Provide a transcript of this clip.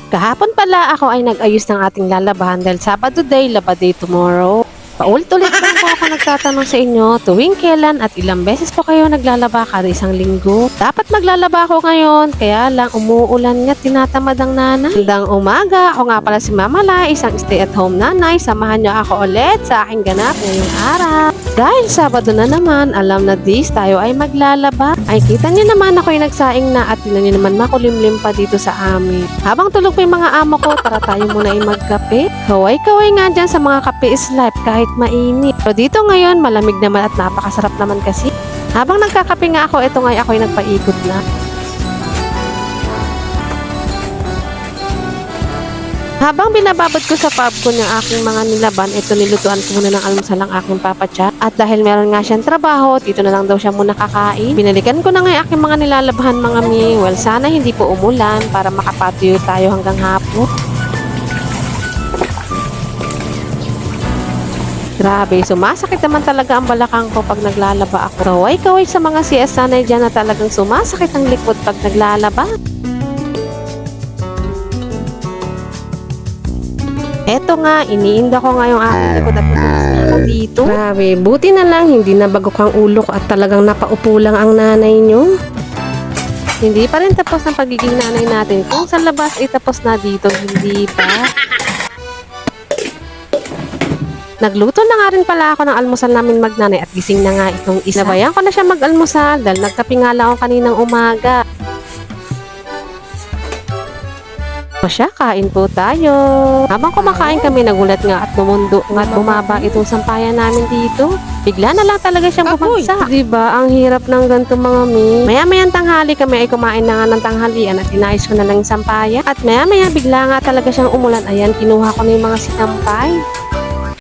Kahapon pala ako ay nag-ayos ng ating lalabahan dahil Sabado day, laba day tomorrow. Paulit-ulit lang po ako nagtatanong sa inyo tuwing kailan at ilang beses po kayo naglalaba kada isang linggo. Dapat maglalaba ako ngayon, kaya lang umuulan nga tinatamad ang nanay. Hanggang umaga, ako nga pala si Mama Lai, isang stay-at-home nanay. Samahan niyo ako ulit sa aking ganap ngayong araw. Dahil Sabado na naman, alam na this, tayo ay maglalaba. Ay kita niyo naman ako ay nagsaing na at tinan niyo naman makulimlim pa dito sa amin. Habang tulog pa yung mga amo ko, tara tayo muna ay magkape. Kaway-kaway nga dyan sa mga kape is life kahit mainit. Pero dito ngayon, malamig naman at napakasarap naman kasi. Habang nagkakape nga ako, ito nga ako ay nagpaikot na. Habang binababad ko sa pub ko yung aking mga nilaban, ito nilutuan ko muna ng almusal ang aking papatya. At dahil meron nga siyang trabaho, dito na lang daw siya muna kakain. Binalikan ko na nga yung aking mga nilalabahan mga mi. Well, sana hindi po umulan para makapatuyo tayo hanggang hapon. Grabe, sumasakit naman talaga ang balakang ko pag naglalaba ako. Kaway-kaway sa mga CS sanay dyan na talagang sumasakit ang likod pag naglalaba. Eto nga, iniinda ko nga yung aking likod at natulis ako dito. Grabe, buti na lang hindi nabagok ang ulo ko at talagang napaupo lang ang nanay nyo. Hindi pa rin tapos ang pagiging nanay natin. Kung sa labas ay tapos na dito, hindi pa. Nagluto na nga rin pala ako ng almusal namin magnanay at gising na nga itong isa. Nabayan ko na siya mag-almusal dahil nagkape nga lang ako kaninang umaga. O siya, kain po tayo. Habang kumakain kami, nagulat nga at bumundo nga at bumaba itong sampayan namin dito. Bigla na lang talaga siyang bumagsak. Diba? Ang hirap ng ganito mga mi. Maya-mayang tanghali kami ay kumain na nga ng tanghalian at inayos ko na lang yung sampayan. At maya-maya bigla nga talaga siyang umulan. Ayan, kinuha ko na yung mga sinampay.